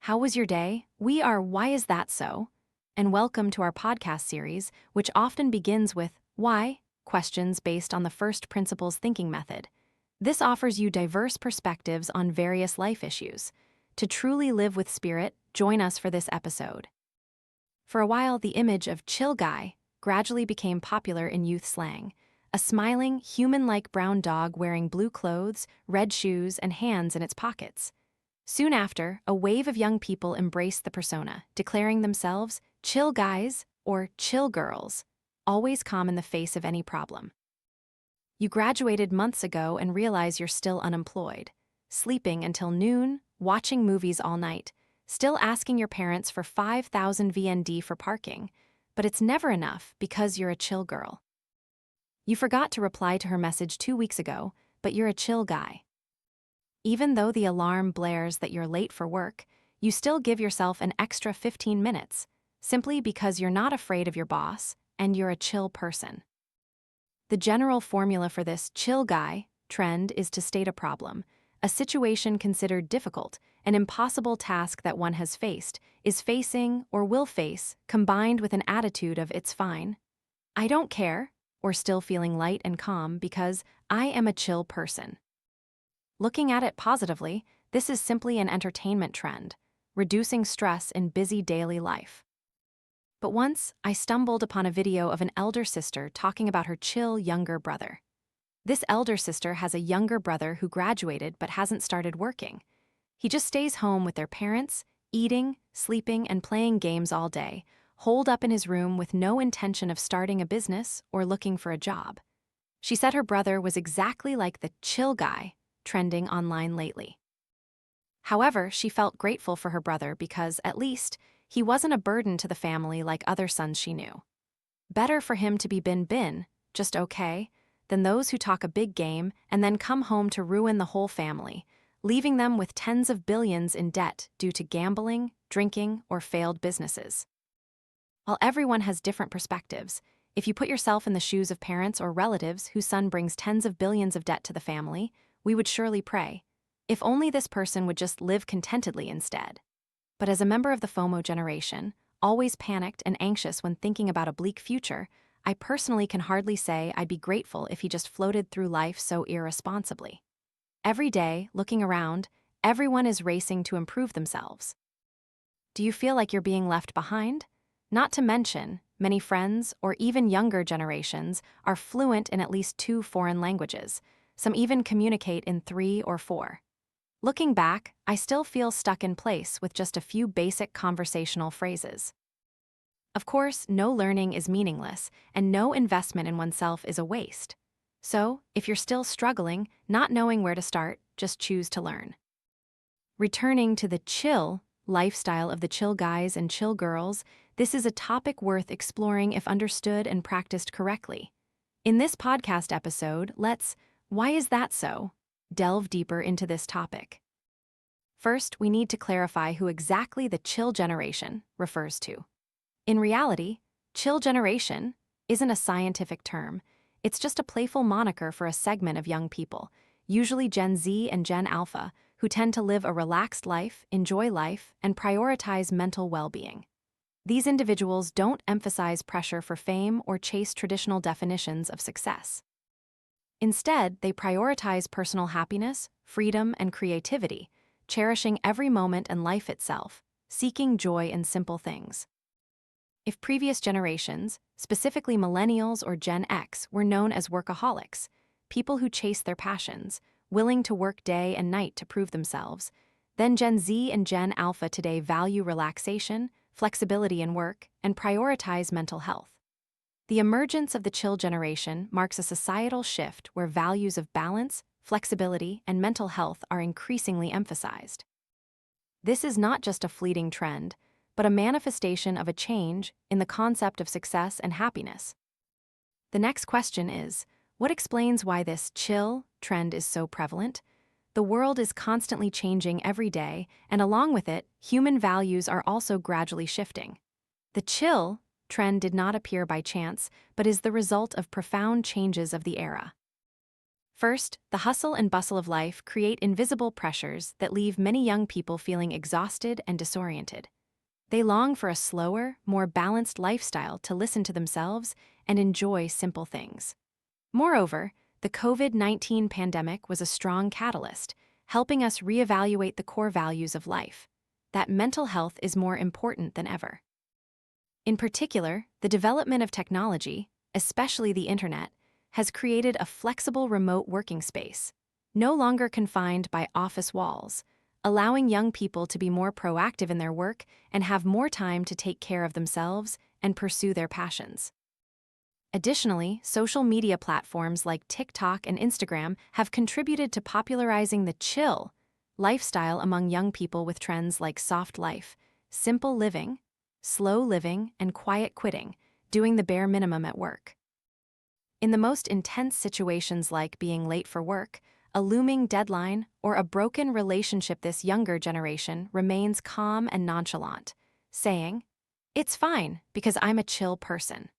How was your day? We are Why Is That So? And welcome to our podcast series, which often begins with why questions based on the first principles thinking method. This offers you diverse perspectives on various life issues. To truly live with spirit, join us for this episode. For a while, the image of chill guy gradually became popular in youth slang. A smiling, human-like brown dog wearing blue clothes, red shoes, and hands in its pockets. Soon after, a wave of young people embraced the persona, declaring themselves chill guys or chill girls, always calm in the face of any problem. You graduated months ago and realize you're still unemployed, sleeping until noon, watching movies all night, still asking your parents for 5,000 VND for parking, but it's never enough because you're a chill girl. You forgot to reply to her message 2 weeks ago, but you're a chill guy. Even though the alarm blares that you're late for work, you still give yourself an extra 15 minutes, simply because you're not afraid of your boss and you're a chill person. The general formula for this chill guy trend is to state a problem, a situation considered difficult, an impossible task that one has faced, is facing, or will face, combined with an attitude of it's fine, I don't care, or still feeling light and calm because I am a chill person. Looking at it positively, this is simply an entertainment trend, reducing stress in busy daily life. But once, I stumbled upon a video of an elder sister talking about her chill younger brother. This elder sister has a younger brother who graduated but hasn't started working. He just stays home with their parents, eating, sleeping, and playing games all day, holed up in his room with no intention of starting a business or looking for a job. She said her brother was exactly like the chill guy trending online lately. However, she felt grateful for her brother because, at least, he wasn't a burden to the family like other sons she knew. Better for him to be bin, just okay, than those who talk a big game and then come home to ruin the whole family, leaving them with tens of billions in debt due to gambling, drinking, or failed businesses. While everyone has different perspectives, if you put yourself in the shoes of parents or relatives whose son brings tens of billions of debt to the family, we would surely pray, if only this person would just live contentedly instead. But as a member of the FOMO generation, always panicked and anxious when thinking about a bleak future, I personally can hardly say I'd be grateful if he just floated through life so irresponsibly. Every day, looking around, everyone is racing to improve themselves. Do you feel like you're being left behind? Not to mention, many friends, or even younger generations, are fluent in at least 2 foreign languages. Some even communicate in 3 or 4. Looking back, I still feel stuck in place with just a few basic conversational phrases. Of course, no learning is meaningless, and no investment in oneself is a waste. So, if you're still struggling, not knowing where to start, just choose to learn. Returning to the chill lifestyle of the chill guys and chill girls, this is a topic worth exploring if understood and practiced correctly. In this podcast episode, let's Why Is That So? Delve deeper into this topic. First, we need to clarify who exactly the chill generation refers to. In reality, chill generation isn't a scientific term. It's just a playful moniker for a segment of young people, usually Gen Z and Gen Alpha, who tend to live a relaxed life, enjoy life, and prioritize mental well-being. These individuals don't emphasize pressure for fame or chase traditional definitions of success. Instead, they prioritize personal happiness, freedom, and creativity, cherishing every moment and life itself, seeking joy in simple things. If previous generations, specifically millennials or Gen X, were known as workaholics, people who chase their passions, willing to work day and night to prove themselves, then Gen Z and Gen Alpha today value relaxation, flexibility in work, and prioritize mental health. The emergence of the chill generation marks a societal shift where values of balance, flexibility, and mental health are increasingly emphasized. This is not just a fleeting trend, but a manifestation of a change in the concept of success and happiness. The next question is, what explains why this chill trend is so prevalent? The world is constantly changing every day, and along with it, human values are also gradually shifting. The chill trend did not appear by chance, but is the result of profound changes of the era. First, the hustle and bustle of life create invisible pressures that leave many young people feeling exhausted and disoriented. They long for a slower, more balanced lifestyle to listen to themselves and enjoy simple things. Moreover, the COVID-19 pandemic was a strong catalyst, helping us reevaluate the core values of life, that mental health is more important than ever. In particular, the development of technology, especially the internet, has created a flexible remote working space, no longer confined by office walls, allowing young people to be more proactive in their work and have more time to take care of themselves and pursue their passions. Additionally, social media platforms like TikTok and Instagram have contributed to popularizing the chill lifestyle among young people with trends like soft life, simple living, slow living, and quiet quitting, doing the bare minimum at work. In the most intense situations like being late for work, a looming deadline, or a broken relationship, this younger generation remains calm and nonchalant, saying, "It's fine because I'm a chill person."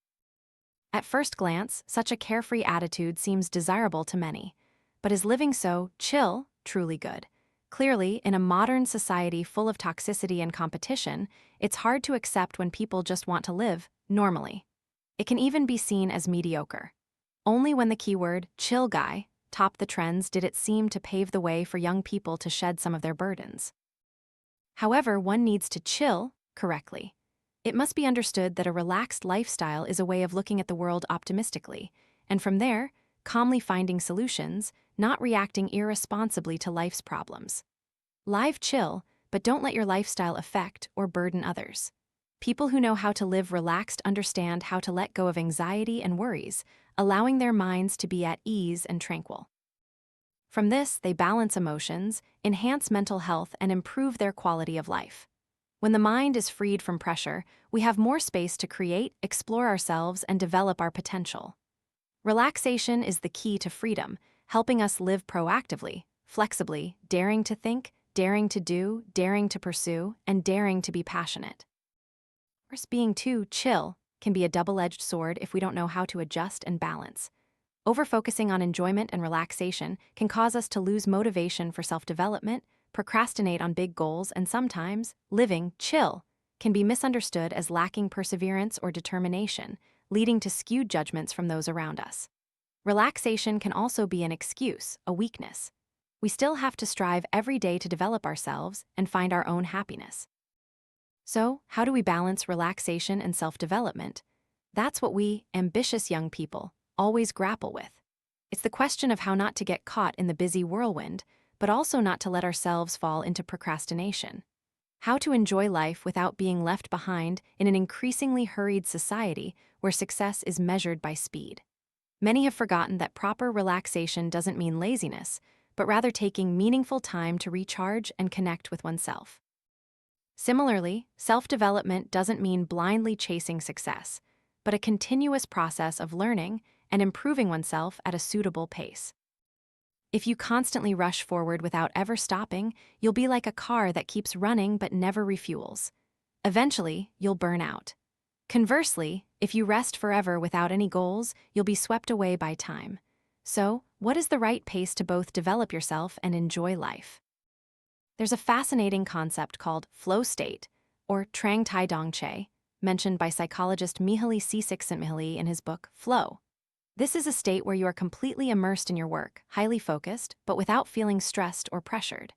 At first glance, such a carefree attitude seems desirable to many, but is living so chill truly good? Clearly, in a modern society full of toxicity and competition, it's hard to accept when people just want to live normally. It can even be seen as mediocre. Only when the keyword chill guy topped the trends did it seem to pave the way for young people to shed some of their burdens. However, one needs to chill correctly. It must be understood that a relaxed lifestyle is a way of looking at the world optimistically, and from there, calmly finding solutions, not reacting irresponsibly to life's problems. Live chill, but don't let your lifestyle affect or burden others. People who know how to live relaxed understand how to let go of anxiety and worries, allowing their minds to be at ease and tranquil. From this, they balance emotions, enhance mental health, and improve their quality of life. When the mind is freed from pressure, we have more space to create, explore ourselves, and develop our potential. Relaxation is the key to freedom, helping us live proactively, flexibly, daring to think, daring to do, daring to pursue, and daring to be passionate. Of course, being too chill can be a double-edged sword if we don't know how to adjust and balance. Overfocusing on enjoyment and relaxation can cause us to lose motivation for self-development, procrastinate on big goals, and sometimes, living chill can be misunderstood as lacking perseverance or determination, leading to skewed judgments from those around us. Relaxation can also be an excuse, a weakness. We still have to strive every day to develop ourselves and find our own happiness. So, how do we balance relaxation and self-development? That's what we, ambitious young people, always grapple with. It's the question of how not to get caught in the busy whirlwind, but also not to let ourselves fall into procrastination. How to enjoy life without being left behind in an increasingly hurried society where success is measured by speed. Many have forgotten that proper relaxation doesn't mean laziness, but rather taking meaningful time to recharge and connect with oneself. Similarly, self-development doesn't mean blindly chasing success, but a continuous process of learning and improving oneself at a suitable pace. If you constantly rush forward without ever stopping, you'll be like a car that keeps running but never refuels. Eventually, you'll burn out. Conversely, if you rest forever without any goals, you'll be swept away by time. So, what is the right pace to both develop yourself and enjoy life? There's a fascinating concept called flow state, or Trang Tai Dong Che, mentioned by psychologist Mihaly Csikszentmihalyi in his book, Flow. This is a state where you are completely immersed in your work, highly focused, but without feeling stressed or pressured.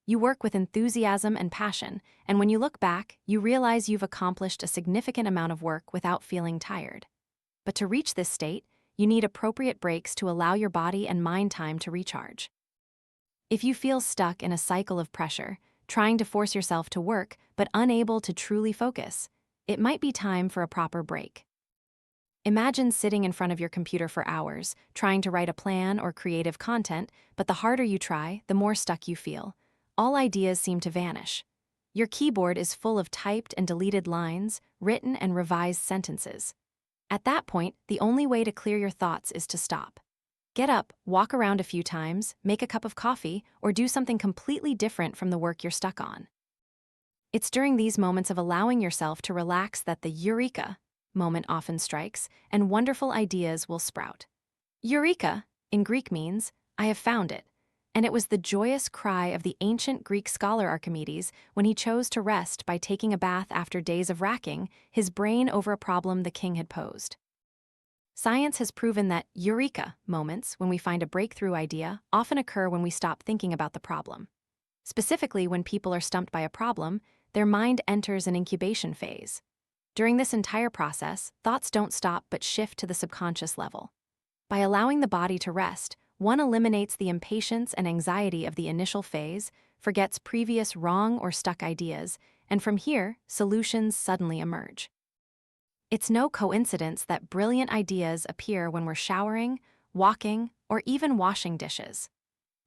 You work with enthusiasm and passion, and when you look back, you realize you've accomplished a significant amount of work without feeling tired. But to reach this state, you need appropriate breaks to allow your body and mind time to recharge. If you feel stuck in a cycle of pressure, trying to force yourself to work but unable to truly focus, it might be time for a proper break. Imagine sitting in front of your computer for hours, trying to write a plan or creative content, but the harder you try, the more stuck you feel. All ideas seem to vanish. Your keyboard is full of typed and deleted lines, written and revised sentences. At that point, the only way to clear your thoughts is to stop. Get up, walk around a few times, make a cup of coffee, or do something completely different from the work you're stuck on. It's during these moments of allowing yourself to relax that the Eureka moment often strikes, and wonderful ideas will sprout. Eureka, in Greek, means I have found it. And it was the joyous cry of the ancient Greek scholar Archimedes when he chose to rest by taking a bath after days of racking his brain over a problem the king had posed. Science has proven that Eureka moments, when we find a breakthrough idea, often occur when we stop thinking about the problem. Specifically, when people are stumped by a problem, their mind enters an incubation phase. During this entire process, thoughts don't stop but shift to the subconscious level. By allowing the body to rest, one eliminates the impatience and anxiety of the initial phase, forgets previous wrong or stuck ideas, and from here, solutions suddenly emerge. It's no coincidence that brilliant ideas appear when we're showering, walking, or even washing dishes.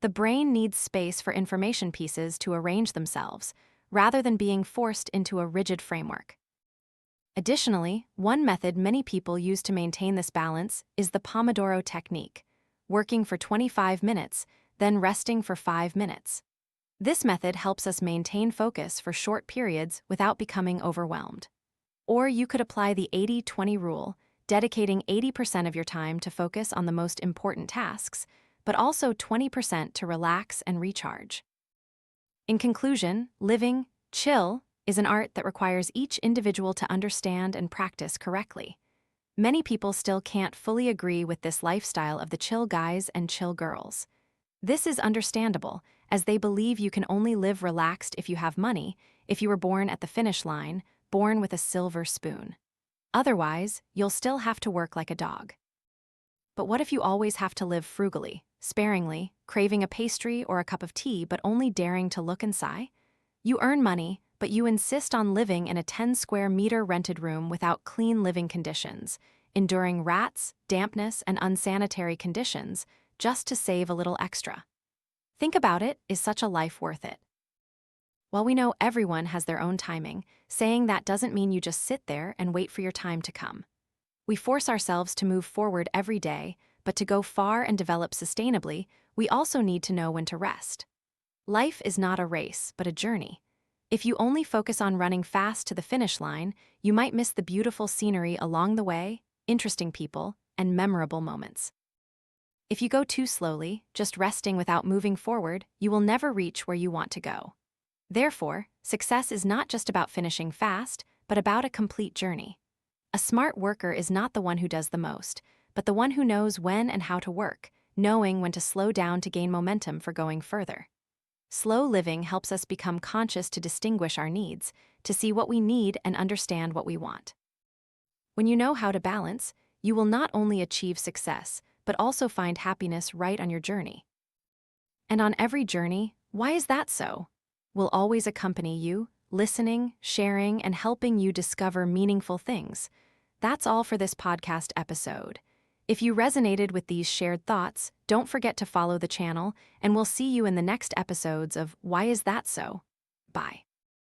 The brain needs space for information pieces to arrange themselves, rather than being forced into a rigid framework. Additionally, one method many people use to maintain this balance is the Pomodoro technique, working for 25 minutes, then resting for 5 minutes. This method helps us maintain focus for short periods without becoming overwhelmed. Or you could apply the 80-20 rule, dedicating 80% of your time to focus on the most important tasks, but also 20% to relax and recharge. In conclusion, living chill is an art that requires each individual to understand and practice correctly. Many people still can't fully agree with this lifestyle of the chill guys and chill girls. This is understandable, as they believe you can only live relaxed if you have money, if you were born at the finish line, born with a silver spoon. Otherwise, you'll still have to work like a dog. But what if you always have to live frugally, sparingly, craving a pastry or a cup of tea but only daring to look and sigh? You earn money, but you insist on living in a 10-square-meter rented room without clean living conditions, enduring rats, dampness, and unsanitary conditions just to save a little extra. Think about it, is such a life worth it? While we know everyone has their own timing, saying that doesn't mean you just sit there and wait for your time to come. We force ourselves to move forward every day, but to go far and develop sustainably, we also need to know when to rest. Life is not a race, but a journey. If you only focus on running fast to the finish line, you might miss the beautiful scenery along the way, interesting people, and memorable moments. If you go too slowly, just resting without moving forward, you will never reach where you want to go. Therefore, success is not just about finishing fast, but about a complete journey. A smart worker is not the one who does the most, but the one who knows when and how to work, knowing when to slow down to gain momentum for going further. Slow living helps us become conscious to distinguish our needs, to see what we need and understand what we want. When you know how to balance, you will not only achieve success, but also find happiness right on your journey. And on every journey, why is that so? Will always accompany you, listening, sharing, and helping you discover meaningful things. That's all for this podcast episode. If you resonated with these shared thoughts, don't forget to follow the channel, and we'll see you in the next episodes of Why Is That So? Bye.